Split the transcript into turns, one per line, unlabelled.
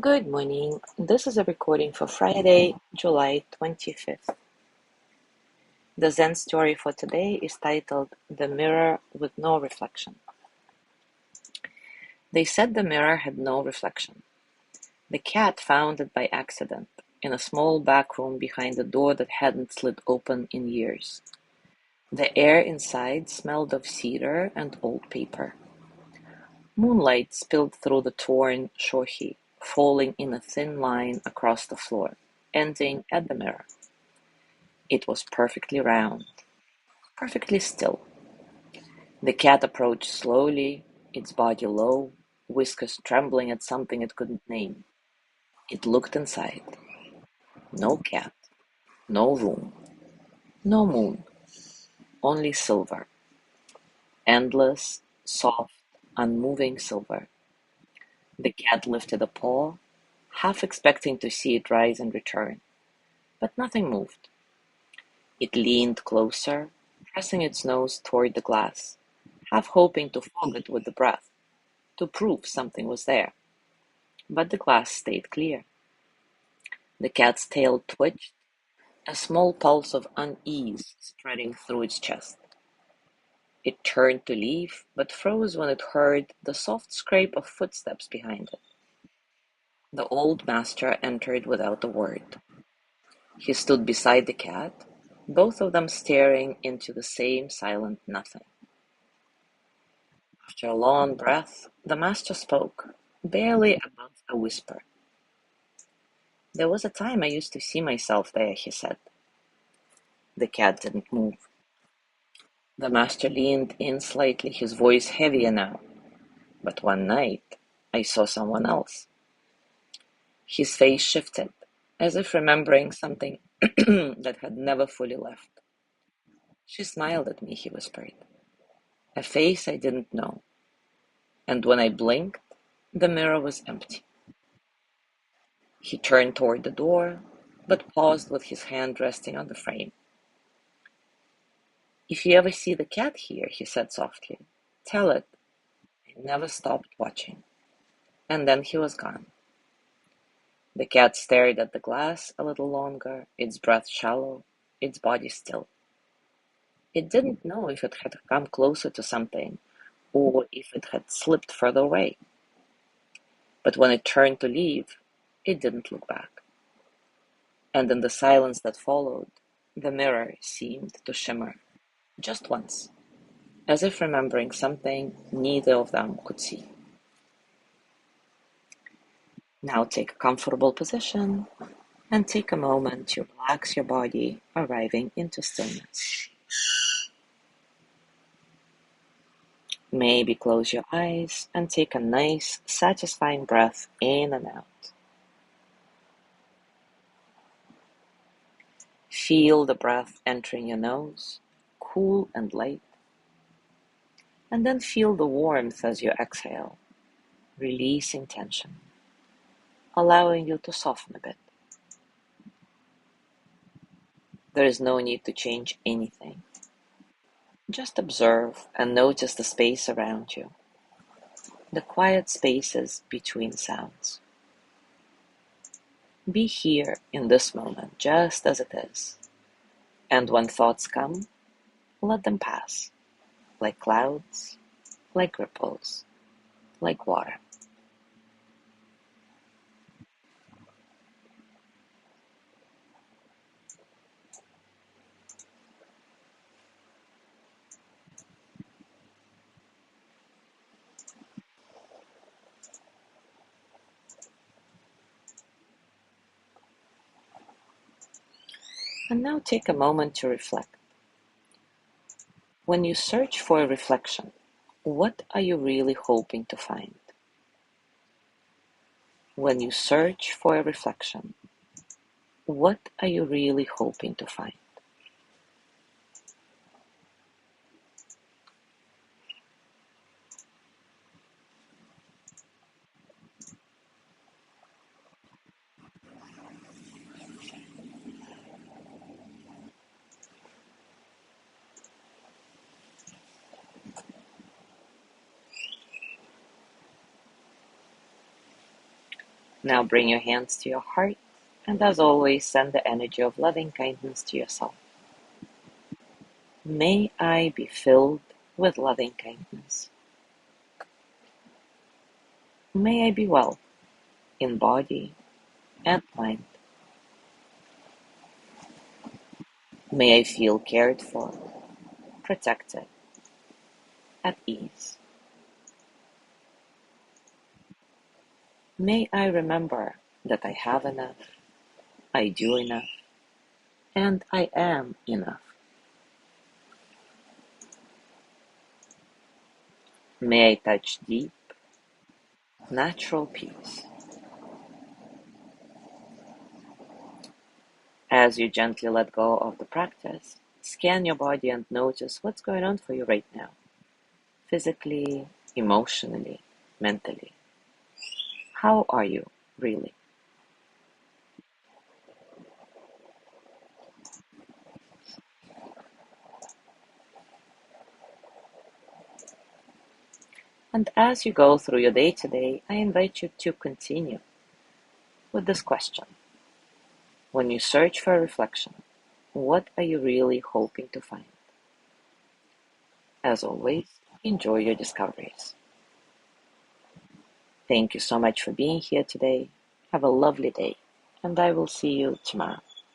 Good morning. This is a recording for Friday, July 25th. The Zen story for today is titled The Mirror with No Reflection. They said the mirror had no reflection. The cat found it by accident in a small back room behind a door that hadn't slid open in years. The air inside smelled of cedar and old paper. Moonlight spilled through the torn shohi, falling in a thin line across the floor, ending at the mirror. It was perfectly round, perfectly still. The cat approached slowly, its body low, whiskers trembling at something it couldn't name. It looked inside. No cat, no room, no moon, only silver. Endless, soft, unmoving silver. The cat lifted a paw, half expecting to see it rise and return, but nothing moved. It leaned closer, pressing its nose toward the glass, half hoping to fog it with the breath, to prove something was there. But the glass stayed clear. The cat's tail twitched, a small pulse of unease spreading through its chest. It turned to leave, but froze when it heard the soft scrape of footsteps behind it. The old master entered without a word. He stood beside the cat, both of them staring into the same silent nothing. After a long breath, the master spoke, barely above a whisper. "There was a time I used to see myself there," he said. The cat didn't move. The master leaned in slightly, his voice heavier now. "But one night, I saw someone else." His face shifted, as if remembering something that had never fully left. "She smiled at me," he whispered. "A face I didn't know. And when I blinked, the mirror was empty." He turned toward the door, but paused with his hand resting on the frame. "If you ever see the cat here," he said softly, "tell it I never stopped watching." And then he was gone. The cat stared at the glass a little longer, its breath shallow, its body still. It didn't know if it had come closer to something, or if it had slipped further away. But when it turned to leave, it didn't look back. And in the silence that followed, the mirror seemed to shimmer, just once, as if remembering something neither of them could see. Now take a comfortable position and take a moment to relax your body, arriving into stillness. Maybe close your eyes and take a nice, satisfying breath in and out. Feel the breath entering your nose, cool and light, and then feel the warmth as you exhale, releasing tension, allowing you to soften a bit. There is no need to change anything. Just observe and notice the space around you, the quiet spaces between sounds. Be here in this moment just as it is, and when thoughts come, let them pass, like clouds, like ripples, like water. And now take a moment to reflect. When you search for a reflection, what are you really hoping to find? When you search for a reflection, what are you really hoping to find? Now bring your hands to your heart, and as always, send the energy of loving kindness to yourself. May I be filled with loving kindness. May I be well in body and mind. May I feel cared for, protected, at ease. May I remember that I have enough, I do enough, and I am enough. May I touch deep, natural peace. As you gently let go of the practice, scan your body and notice what's going on for you right now, physically, emotionally, mentally. How are you, really? And as you go through your day today, I invite you to continue with this question. When you search for reflection, what are you really hoping to find? As always, enjoy your discoveries. Thank you so much for being here today. Have a lovely day, and I will see you tomorrow.